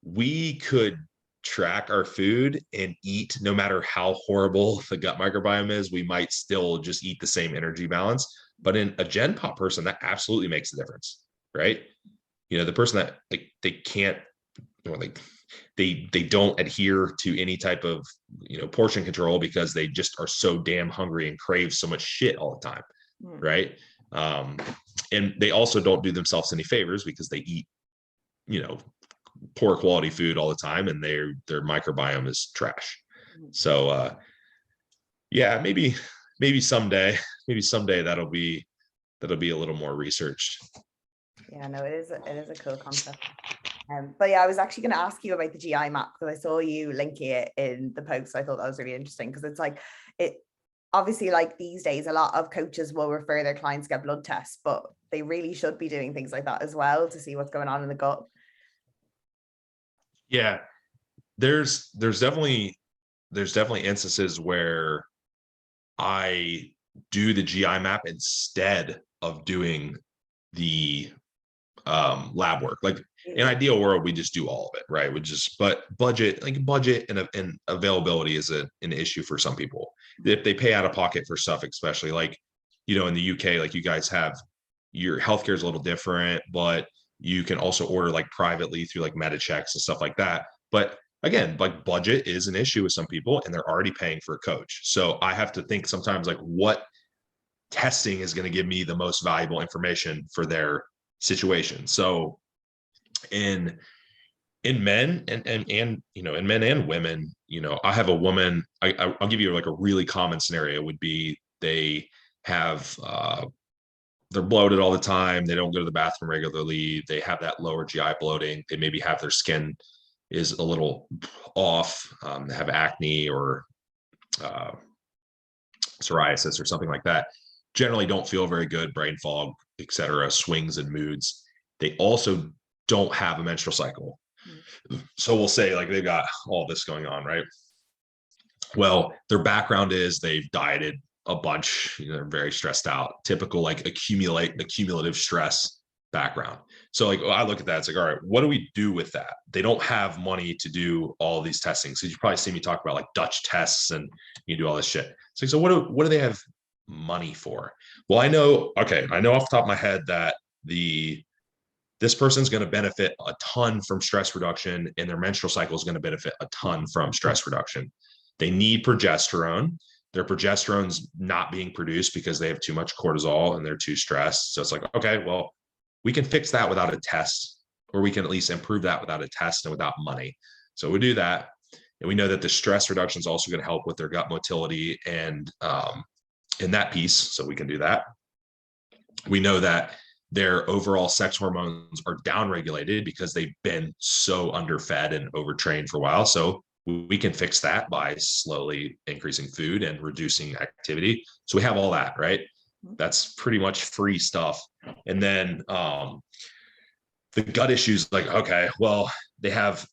we could track our food and eat no matter how horrible the gut microbiome is. We might still just eat the same energy balance. But in a Gen Pop person, that absolutely makes a difference, right? The person that they can't, they don't adhere to any type of portion control because they just are so damn hungry and crave so much shit all the time, right? And they also don't do themselves any favors because they eat poor quality food all the time and their microbiome is trash. So yeah, maybe someday that'll be a little more researched. Yeah, no, it is a cool concept. But yeah, I was actually going to ask you about the GI map because I saw you linking it in the post. So I thought that was really interesting because it's like obviously like these days, a lot of coaches will refer their clients to get blood tests, but they really should be doing things like that as well to see what's going on in the gut. Yeah, there's definitely instances where I do the GI map instead of doing the lab work. Like in ideal world, we just do all of it, right? But budget and availability is an issue for some people. If they pay out of pocket for stuff, especially like, in the UK, like you guys have your healthcare is a little different, but you can also order like privately through like MediChecks and stuff like that. But again, like budget is an issue with some people and they're already paying for a coach. So I have to think sometimes like what testing is going to give me the most valuable information for their situation. So in men and in men and women, I have a woman, I'll give you like a really common scenario would be they have they're bloated all the time. They don't go to the bathroom regularly. They have that lower GI bloating. They maybe have their skin is a little off. They have acne or psoriasis or something like that. Generally don't feel very good, brain fog, etc., swings in moods. They also don't have a menstrual cycle. So we'll say like they've got all this going on, right? Well, their background is they've dieted a bunch, they're very stressed out, typical like accumulative stress background. So like I look at that, it's like, all right, what do we do with that? They don't have money to do all these testing. So you probably see me talk about like Dutch tests and you do all this shit. So what do they have money for? Well, I know off the top of my head that this person's going to benefit a ton from stress reduction and their menstrual cycle is going to benefit a ton from stress reduction. They need progesterone. Their progesterone's not being produced because they have too much cortisol and they're too stressed. So it's like, okay, well, we can fix that without a test, or we can at least improve that without a test and without money. So we do that. And we know that the stress reduction is also going to help with their gut motility and in that piece. So we can do that. We know that their overall sex hormones are downregulated because they've been so underfed and overtrained for a while. So we can fix that by slowly increasing food and reducing activity. So we have all that, right? That's pretty much free stuff. And then the gut issues, like, okay, well, they have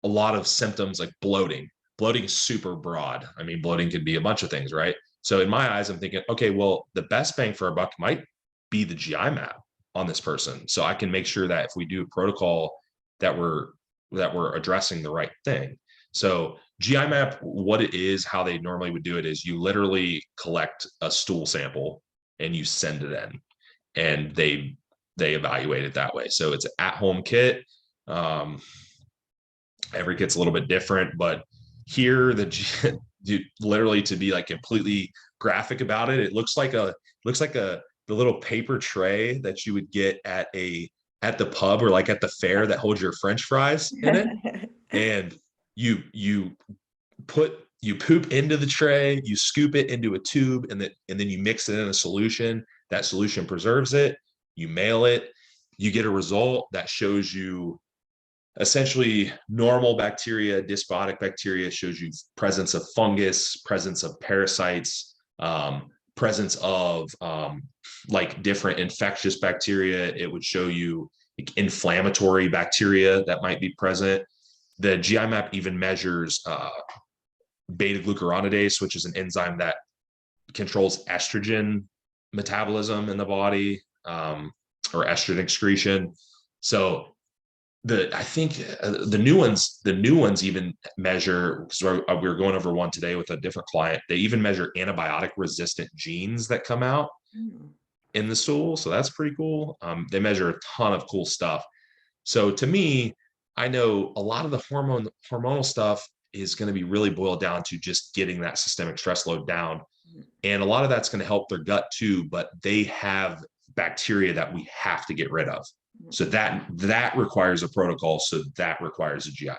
a lot of symptoms like bloating. Bloating is super broad. I mean, bloating can be a bunch of things, right? So in my eyes, I'm thinking, okay, well, the best bang for our buck might be the GI map on this person. So I can make sure that if we do a protocol that we're addressing the right thing. So GI map, what it is, how they normally would do it is you literally collect a stool sample and you send it in, and they evaluate it that way. So it's an at-home kit. Every kit's a little bit different, but here literally, to be like completely graphic about it, it looks like the little paper tray that you would get at the pub or like at the fair that holds your French fries in it. And you poop into the tray, you scoop it into a tube, and then you mix it in a solution. That solution preserves it. You mail it. You get a result that shows you essentially normal bacteria, dysbiotic bacteria, shows you presence of fungus, presence of parasites, presence of like different infectious bacteria. It would show you like inflammatory bacteria that might be present. The GI map even measures beta glucuronidase, which is an enzyme that controls estrogen metabolism in the body, or estrogen excretion. So I think the new ones even measure, because we were going over one today with a different client. They even measure antibiotic resistant genes that come out in the stool. So that's pretty cool. They measure a ton of cool stuff. So to me, I know a lot of the hormonal stuff is going to be really boiled down to just getting that systemic stress load down. And a lot of that's going to help their gut too, but they have bacteria that we have to get rid of. So that requires a protocol. So that requires a GI map.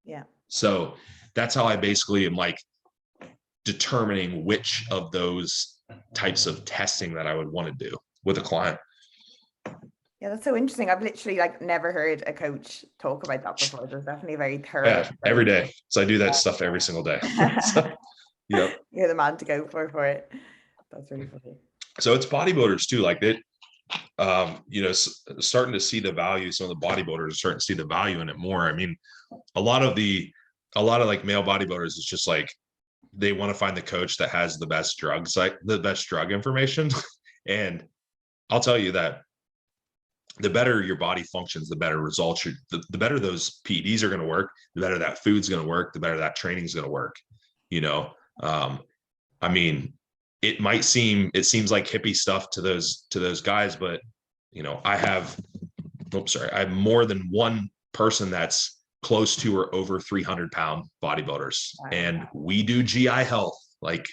Yeah. So that's how I basically am like determining which of those types of testing that I would want to do with a client. Yeah, that's so interesting. I've literally like never heard a coach talk about that before. There's definitely very thorough. Yeah, every day. So I do that stuff every single day. So, yep. You're the man to go for it. That's really funny. So it's bodybuilders too. Like it, starting to see the value. Some of the bodybuilders are starting to see the value in it more. I mean, a lot of like male bodybuilders, it's just like they want to find the coach that has the best drugs, like the best drug information. And I'll tell you that the better your body functions, the better results, the better those PEDs are going to work, the better that food's going to work, the better that training's going to work. I mean, it seems like hippie stuff to those guys, but I have more than one person that's close to or over 300-pound bodybuilders, and we do GI health. Like,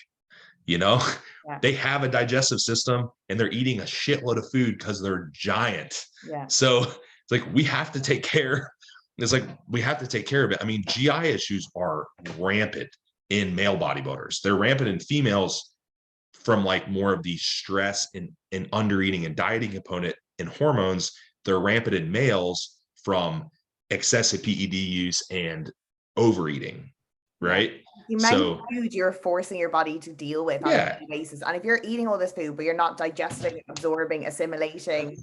they have a digestive system and they're eating a shitload of food because they're giant. Yeah. So it's like, we have to take care. It's like, we have to take care of it. I mean, GI issues are rampant in male bodybuilders. They're rampant in females from like more of the stress and under eating and dieting component in hormones. They're rampant in males from excessive PED use and overeating. Right. You mentioned food you're forcing your body to deal with on a daily basis. And if you're eating all this food, but you're not digesting, absorbing, assimilating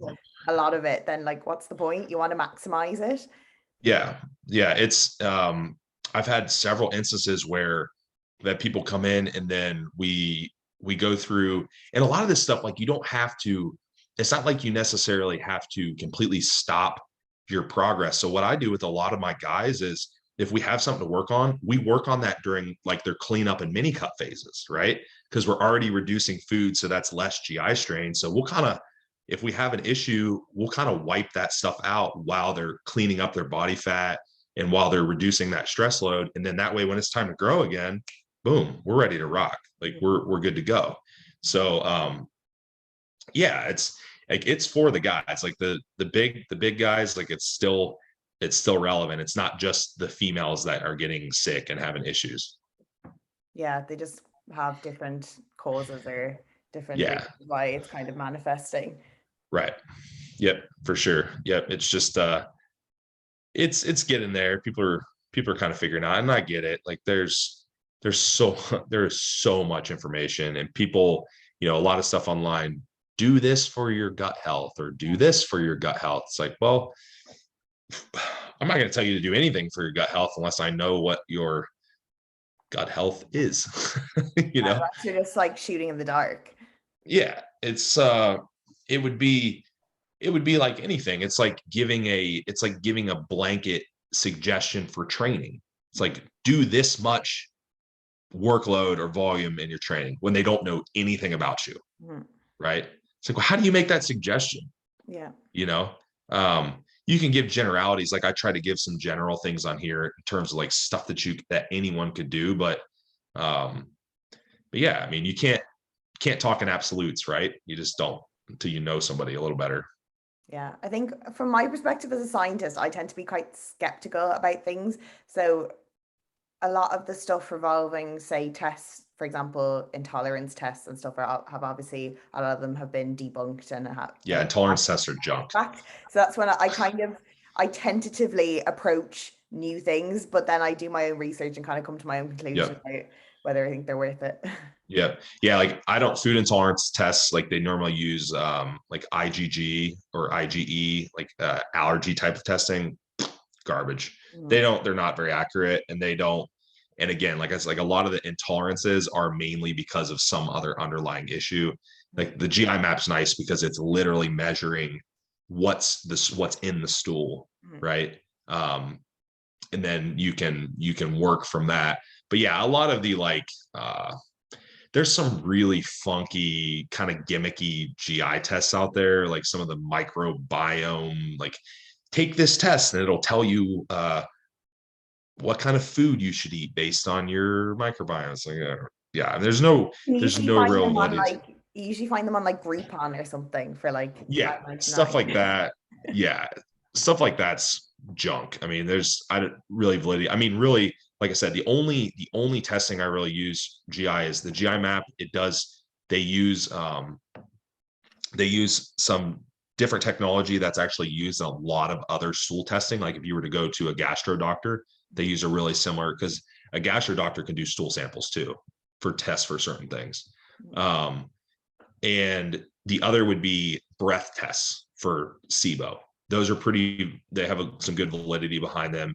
a lot of it, then like, what's the point? You want to maximize it. Yeah. Yeah. It's, I've had several instances where that people come in and then we go through, and a lot of this stuff, like it's not like you necessarily have to completely stop your progress. So what I do with a lot of my guys is, if we have something to work on, we work on that during like their cleanup and mini cut phases, right? Because we're already reducing food. So that's less GI strain. So we'll if we have an issue, we'll kind of wipe that stuff out while they're cleaning up their body fat and while they're reducing that stress load. And then that way, when it's time to grow again, boom, we're ready to rock. Like we're good to go. So, it's like, it's for the guys, like the big guys, like it's still relevant. It's not just the females that are getting sick and having issues. Yeah, they just have different causes or different reasons why it's kind of manifesting. Right. Yep, for sure. Yep. It's just it's getting there. People are kind of figuring out, and I get it. Like there's so much information, and people, you know, a lot of stuff online, do this for your gut health or do this for your gut health. It's like, well, I'm not going to tell you to do anything for your gut health unless I know what your gut health is. You know, that's just like shooting in the dark. yeah, it's it would be like anything. It's like giving a blanket suggestion for training. It's like, do this much workload or volume in your training when they don't know anything about you. Right. It's like, well, how do you make that suggestion? Yeah. You know, you can give generalities. Like I try to give some general things on here in terms of like stuff that anyone could do. But yeah, I mean, you can't talk in absolutes, right? You just don't until you know somebody a little better. Yeah, I think from my perspective as a scientist, I tend to be quite skeptical about things. So a lot of the stuff revolving, say, tests, for example, intolerance tests and stuff have obviously, a lot of them have been debunked and Yeah, intolerance tests are junk. Fact. So that's when I tentatively approach new things, but then I do my own research and kind of come to my own conclusion about whether I think they're worth it. Yeah. Like I don't food intolerance tests like they normally use like IgG or IgE, like allergy type of testing. Garbage. They're not very accurate, and they don't. And again, like I said, like a lot of the intolerances are mainly because of some other underlying issue. Like the GI map's nice because it's literally measuring what's in the stool, right? And then you can work from that. But yeah, a lot of the like there's some really funky kind of gimmicky GI tests out there, like some of the microbiome, like take this test and it'll tell you what kind of food you should eat based on your microbiome. It's like, yeah, there's no real validity. You usually find them on like Groupon or something for like stuff like that. Yeah, stuff like that's junk. I mean, I don't really validity. I mean, really, like I said, the only testing I really use GI is the GI map. They use some different technology that's actually used in a lot of other stool testing. Like if you were to go to a gastro doctor, they use a really similar, because a gastro doctor can do stool samples too for tests for certain things. And the other would be breath tests for SIBO. Those are they have some good validity behind them.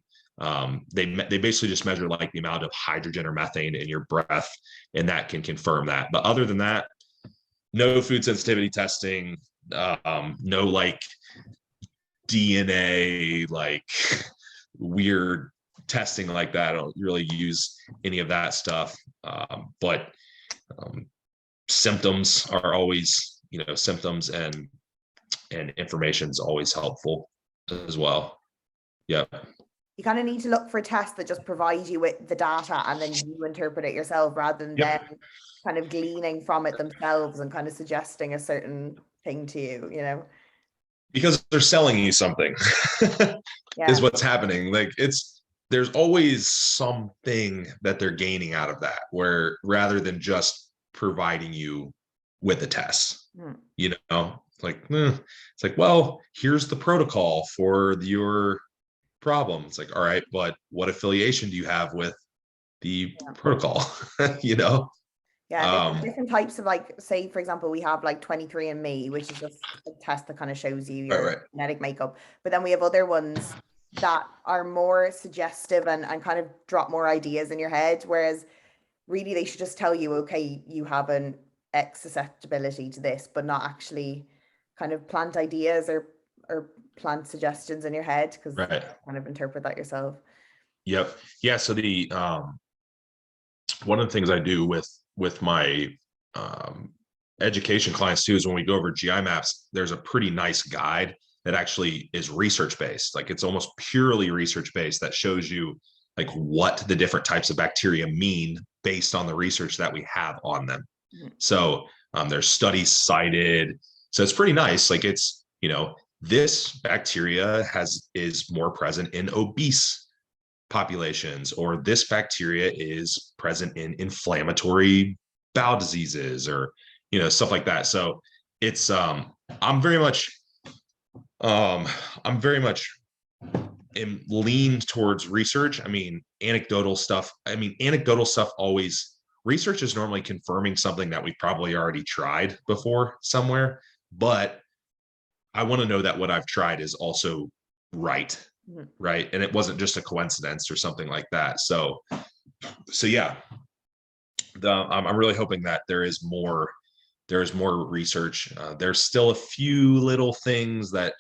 They basically just measure like the amount of hydrogen or methane in your breath, and that can confirm that. But other than that, no food sensitivity testing, no like DNA, like weird testing like that. I don't really use any of that stuff. But symptoms are always, symptoms and information is always helpful as well. Yeah. You kind of need to look for tests that just provide you with the data and then you interpret it yourself rather than them kind of gleaning from it themselves and kind of suggesting a certain thing to you, because they're selling you something. Is what's happening. Like there's always something that they're gaining out of that, where rather than just providing you with a test, it's like, well, here's the protocol for your problem. It's like, all right, but what affiliation do you have with the protocol? There's different types of, like, say for example, we have like 23andMe, which is just a test that kind of shows you your genetic makeup, but then we have other ones that are more suggestive and kind of drop more ideas in your head, whereas really they should just tell you, okay, you have an X susceptibility to this, but not actually kind of plant ideas or plant suggestions in your head, because you kind of interpret that yourself. Yep. Yeah. So the one of the things I do with my education clients too is when we go over GI maps, there's a pretty nice guide that actually is research based. Like it's almost purely research based, that shows you like what the different types of bacteria mean based on the research that we have on them. So there's studies cited. So it's pretty nice. Like it's, this bacteria is more present in obese populations, or this bacteria is present in inflammatory bowel diseases, or stuff like that. So it's I'm very much leaned towards research. Anecdotal stuff always research is normally confirming something that we probably already tried before somewhere, but I want to know that what I've tried is also right. Right. And it wasn't just a coincidence or something like that. So yeah, I'm really hoping that there's more research. There's still a few little things that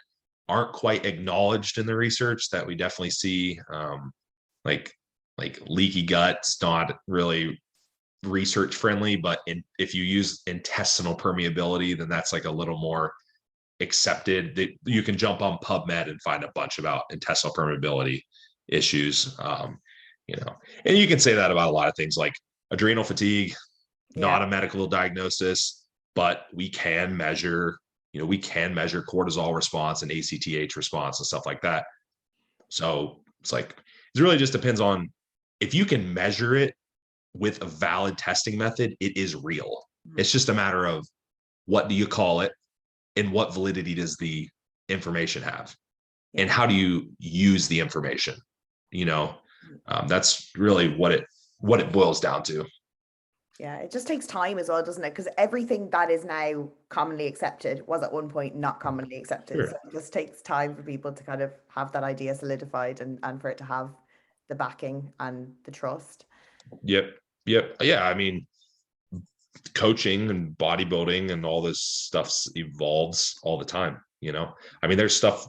aren't quite acknowledged in the research that we definitely see, like leaky gut's not really research friendly, but if you use intestinal permeability, then that's like a little more accepted. That you can jump on PubMed and find a bunch about intestinal permeability issues. And you can say that about a lot of things, like adrenal fatigue, not a medical diagnosis, but we can measure cortisol response and ACTH response and stuff like that. So it's like, it really just depends on if you can measure it with a valid testing method, it is real. It's just a matter of what do you call it and what validity does the information have and how do you use the information? That's really what it boils down to. Yeah, it just takes time as well, doesn't it? Because everything that is now commonly accepted was at one point not commonly accepted. Sure. So it just takes time for people to kind of have that idea solidified and for it to have the backing and the trust. Yep. Yeah. I mean, coaching and bodybuilding and all this stuff evolves all the time. I mean, there's stuff,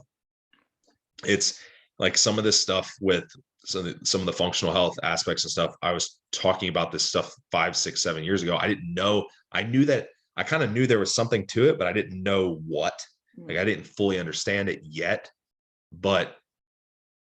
it's like some of this stuff with some of the functional health aspects and stuff. I was talking about this stuff 5, 6, 7 years ago. I didn't know. I kind of knew there was something to it, but I didn't know what. Like I didn't fully understand it yet, but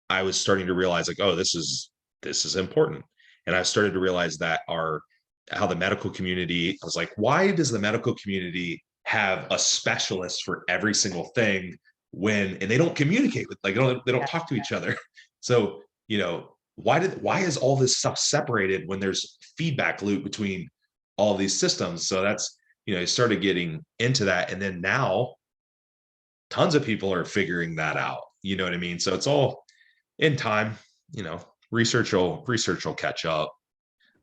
I was starting to realize like, oh, this is important. And I started to realize that how the medical community, I was like, why does the medical community have a specialist for every single thing and they don't communicate with, like, they don't talk to each other. So, why is all this stuff separated when there's feedback loop between all these systems? So that's, I started getting into that. And then now tons of people are figuring that out. You know what I mean? So it's all in time, research will catch up.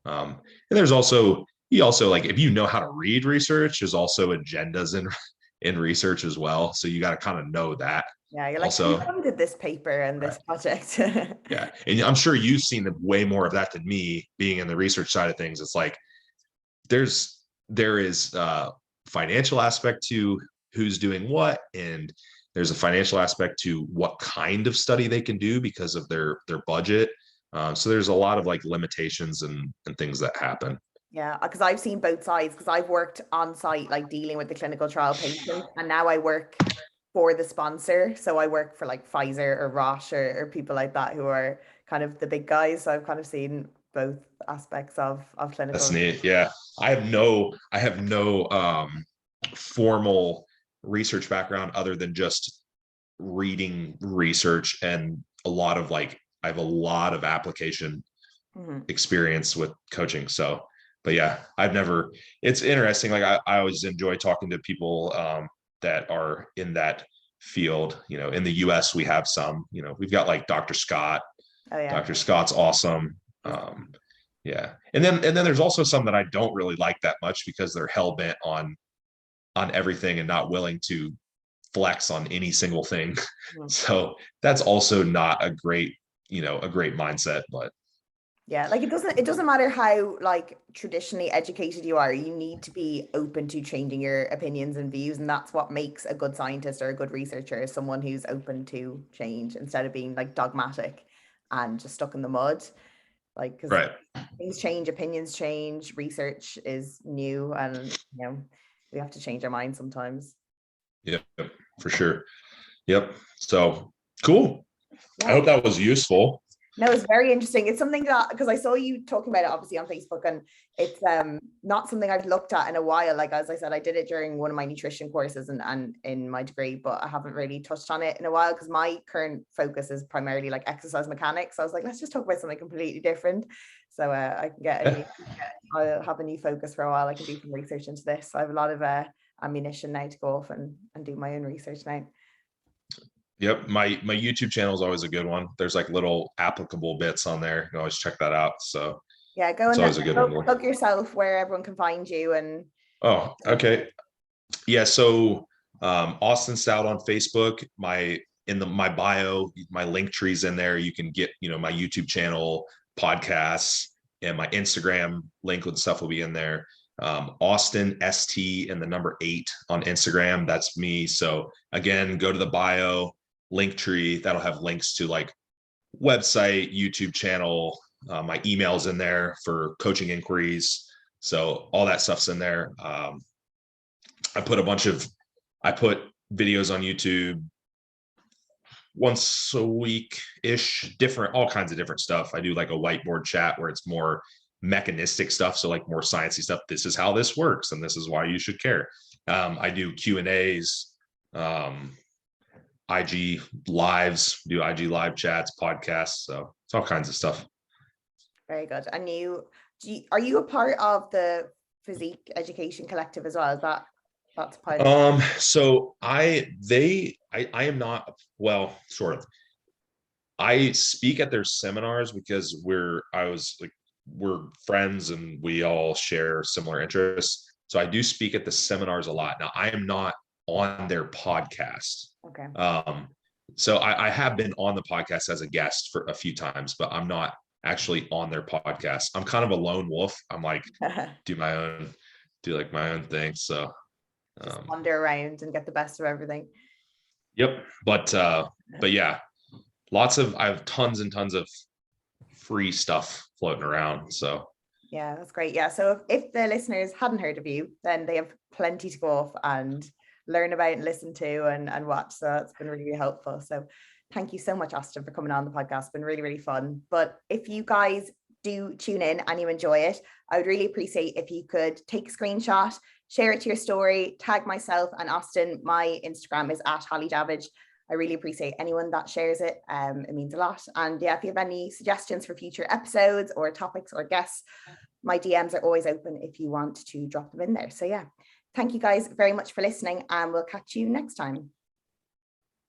And there's also, like, if you know how to read research, there's also agendas in research as well. So you got to kind of know that. Yeah, you're like, who funded this paper and this project? Yeah. And I'm sure you've seen way more of that than me being in the research side of things. It's like, there is a financial aspect to who's doing what, and there's a financial aspect to what kind of study they can do because of their budget. So there's a lot of like limitations and things that happen. Yeah, because I've seen both sides, because I've worked on site, like dealing with the clinical trial patients, and now I work for the sponsor. So I work for like Pfizer or Roche or people like that who are kind of the big guys. So I've kind of seen both aspects of clinical. That's neat. Yeah. I have no formal research background other than just reading research and I have a lot of application experience with coaching. So, but yeah, it's interesting. Like I always enjoy talking to people that are in that field. In the US we have some, we've got like Dr. Scott. Oh, yeah. Dr. Scott's awesome. Yeah. And then there's also some that I don't really like that much because they're hell bent on everything and not willing to flex on any single thing. So that's also not a great mindset, but yeah, like it doesn't matter how like traditionally educated you are, you need to be open to changing your opinions and views. And that's what makes a good scientist or a good researcher, is someone who's open to change instead of being like dogmatic and just stuck in the mud. Like, because things change, opinions change, research is new, and we have to change our minds sometimes. Yep, for sure. Yep. So cool. Yeah. I hope that was useful. No, it's very interesting. It's something that, because I saw you talking about it obviously on Facebook, and it's not something I've looked at in a while. Like, as I said, I did it during one of my nutrition courses and in my degree, but I haven't really touched on it in a while because my current focus is primarily like exercise mechanics. So I was like, let's just talk about something completely different. So I can I'll have a new focus for a while. I can do some research into this. So I have a lot of ammunition now to go off and do my own research now. Yep. My YouTube channel is always a good one. There's like little applicable bits on there. You can always check that out. So Yeah, go It's and always a good one. plug yourself where everyone can find you. And Oh, okay. Yeah. So Austin Stout on Facebook. My bio, my link tree's in there. You can get, my YouTube channel, podcasts, and my Instagram link with stuff will be in there. Austin ST and the number 8 on Instagram. That's me. So again, go to the bio link tree. That'll have links to like website, YouTube channel. My email's in there for coaching inquiries. So all that stuff's in there. I put videos on YouTube once a week ish, all kinds of different stuff. I do like a whiteboard chat where it's more mechanistic stuff. So like more sciencey stuff. This is how this works. And this is why you should care. I do Q&As, IG lives, do IG live chats, podcasts. So it's all kinds of stuff. Very good. And are you a part of the Physique Education Collective as well? That's part of so I am not, well, sort of. I speak at their seminars because we're friends and we all share similar interests. So I do speak at the seminars a lot. Now I am not on their podcast. Okay. So I have been on the podcast as a guest for a few times, but I'm not actually on their podcast. I'm kind of a lone wolf. I'm like, do my own thing. So just wander around and get the best of everything. Yep. But yeah, I have tons and tons of free stuff floating around. So yeah, that's great. Yeah. So if the listeners hadn't heard of you, then they have plenty to go off and learn about and listen to and watch. So it's been really, really helpful. So thank you so much, Austin, for coming on the podcast. It's been really, really fun. But if you guys do tune in and you enjoy it, I would really appreciate if you could take a screenshot, share it to your story, tag myself and Austin. My Instagram is @HollyDavidge. I really appreciate anyone that shares it. It means a lot. And yeah, if you have any suggestions for future episodes or topics or guests, my DMs are always open if you want to drop them in there. So yeah, thank you guys very much for listening, and we'll catch you next time.